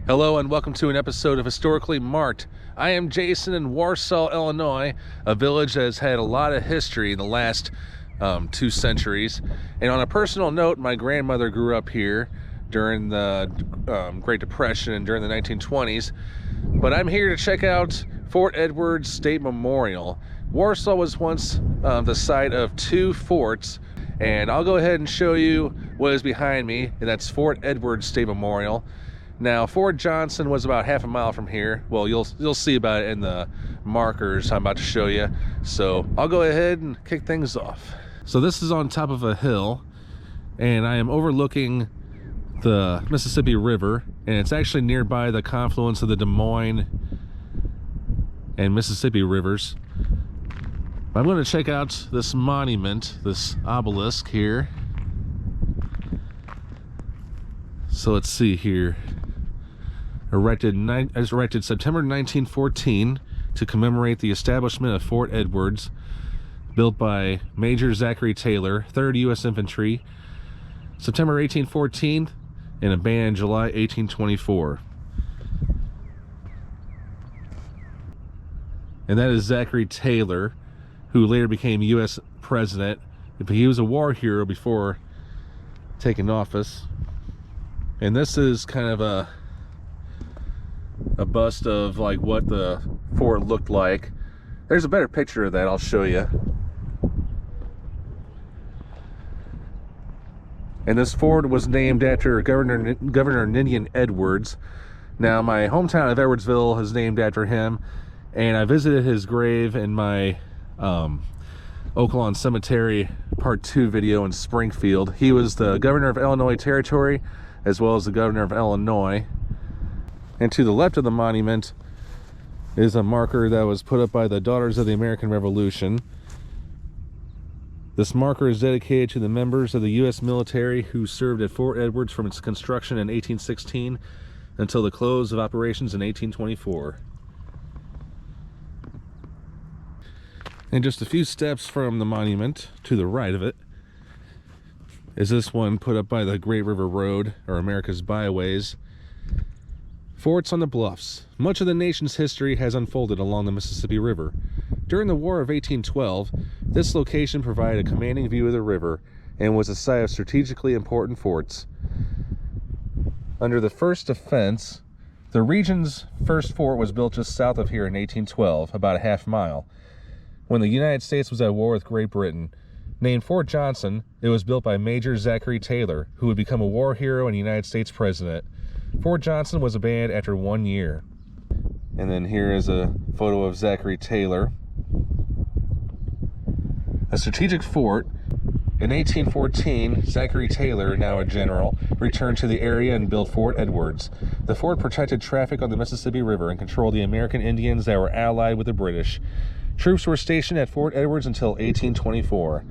Hello and welcome to an episode of Historically Marked. I am Jason in Warsaw, Illinois, a village that has had a lot of history in the last 2 centuries. And on a personal note, my grandmother grew up here during the Great Depression and during the 1920s. But I'm here to check out Fort Edwards State Memorial. Warsaw was once the site of 2 forts, and I'll go ahead and show you what is behind me, and that's Fort Edwards State Memorial. Now, Fort Johnson was about half a mile from here. Well, you'll see about it in the markers I'm about to show you. So I'll go ahead and kick things off. So this is on top of a hill, and I am overlooking the Mississippi River, and it's actually nearby the confluence of the Des Moines and Mississippi rivers. I'm going to check out this monument, this obelisk here. So let's see here. Erected September 1914 to commemorate the establishment of Fort Edwards, built by Major Zachary Taylor, 3rd U.S. Infantry, September 1814, and abandoned July 1824. And that is Zachary Taylor, who later became U.S. President. He was a war hero before taking office. And this is kind of a bust of like what the fort looked like. There's a better picture of that I'll show you. And this fort was named after Governor Ninian Edwards. Now, my hometown of Edwardsville is named after him, and I visited his grave in my Oaklawn Cemetery Part 2 video in Springfield. He was the governor of Illinois Territory, as well as the governor of Illinois. And to the left of the monument is a marker that was put up by the Daughters of the American Revolution. This marker is dedicated to the members of the U.S. military who served at Fort Edwards from its construction in 1816 until the close of operations in 1824. And just a few steps from the monument to the right of it is this one put up by the Great River Road, or America's Byways. Forts on the Bluffs. Much of the nation's history has unfolded along the Mississippi River. During the War of 1812, this location provided a commanding view of the river and was a site of strategically important forts. Under the first defense, the region's first fort was built just south of here in 1812, about a half mile. When the United States was at war with Great Britain, named Fort Johnson, it was built by Major Zachary Taylor, who would become a war hero and United States President. Fort Johnson was abandoned after 1 year. And then here is a photo of Zachary Taylor. A strategic fort. In 1814, Zachary Taylor, now a general, returned to the area and built Fort Edwards. The fort protected traffic on the Mississippi River and controlled the American Indians that were allied with the British. Troops were stationed at Fort Edwards until 1824.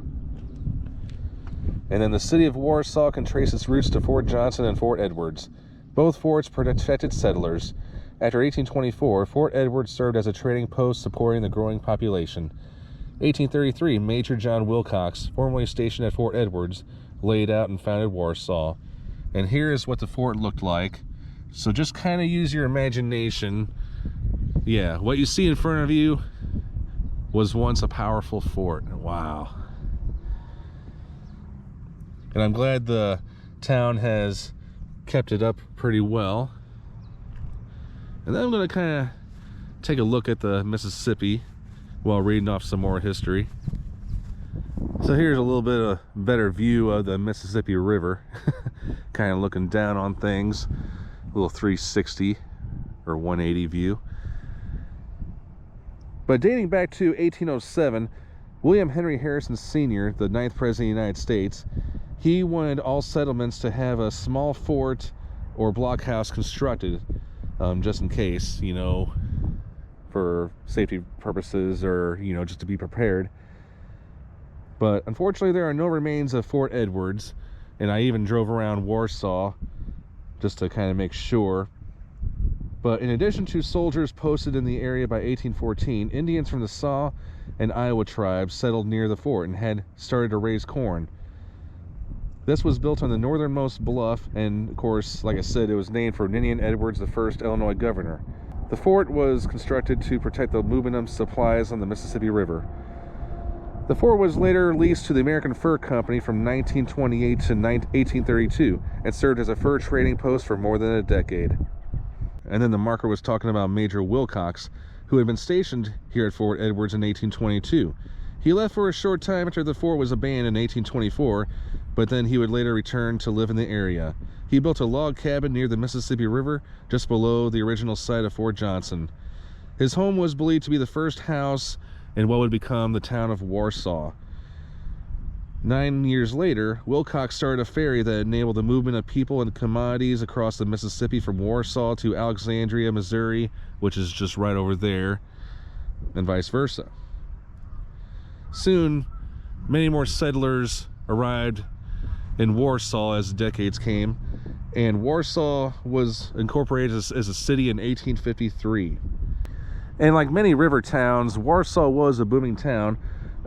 And then the city of Warsaw can trace its roots to Fort Johnson and Fort Edwards. Both forts protected settlers. After 1824, Fort Edwards served as a trading post supporting the growing population. 1833, Major John Wilcox, formerly stationed at Fort Edwards, laid out and founded Warsaw. And here is what the fort looked like. So just kind of use your imagination. Yeah, what you see in front of you was once a powerful fort. Wow. And I'm glad the town has kept it up pretty well. And then I'm going to kind of take a look at the Mississippi while reading off some more history. So here's a little bit of a better view of the Mississippi River. Kind of looking down on things. A little 360 or 180 view. But dating back to 1807, William Henry Harrison Sr., the 9th President of the United States, he wanted all settlements to have a small fort or blockhouse constructed, just in case, you know, for safety purposes or, you know, just to be prepared. But unfortunately, there are no remains of Fort Edwards, and I even drove around Warsaw just to kind of make sure. But in addition to soldiers posted in the area by 1814, Indians from the Saw and Iowa tribes settled near the fort and had started to raise corn. This was built on the northernmost bluff, and of course, like I said, it was named for Ninian Edwards, the first Illinois governor. The fort was constructed to protect the movement of supplies on the Mississippi River. The fort was later leased to the American Fur Company from 1928 to 1832 and served as a fur trading post for more than a decade. And then the marker was talking about Major Wilcox, who had been stationed here at Fort Edwards in 1822. He left for a short time after the fort was abandoned in 1824, but then he would later return to live in the area. He built a log cabin near the Mississippi River, just below the original site of Fort Johnson. His home was believed to be the first house in what would become the town of Warsaw. 9 years later, Wilcox started a ferry that enabled the movement of people and commodities across the Mississippi from Warsaw to Alexandria, Missouri, which is just right over there, and vice versa. Soon, many more settlers arrived in Warsaw as decades came, and Warsaw was incorporated as a city in 1853. And like many river towns, Warsaw was a booming town.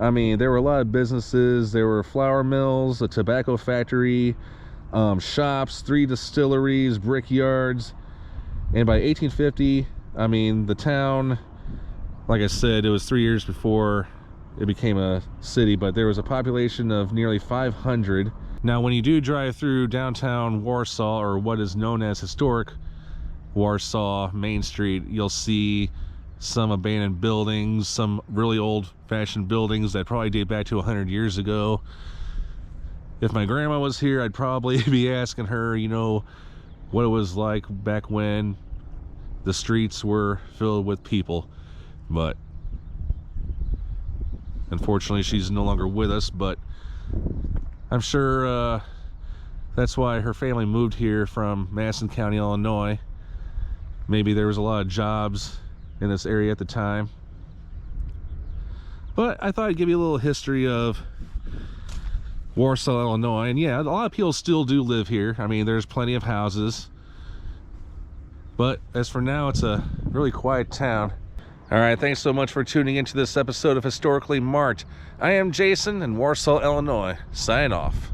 I mean, there were a lot of businesses. There were flour mills, a tobacco factory, shops, 3 distilleries, brickyards. And by 1850, I mean, the town, like I said, it was 3 years before it became a city, but there was a population of nearly 500. Now, when you do drive through downtown Warsaw, or what is known as historic Warsaw Main Street, you'll see some abandoned buildings, some really old-fashioned buildings that probably date back to 100 years ago. If my grandma was here, I'd probably be asking her, you know, what it was like back when the streets were filled with people. But unfortunately, she's no longer with us, but I'm sure that's why her family moved here from Madison County, Illinois. Maybe there was a lot of jobs in this area at the time. But I thought I'd give you a little history of Warsaw, Illinois. And yeah, a lot of people still do live here. I mean, there's plenty of houses. But as for now, it's a really quiet town. All right, thanks so much for tuning into this episode of Historically Marked. I am Jason in Warsaw, Illinois. Sign off.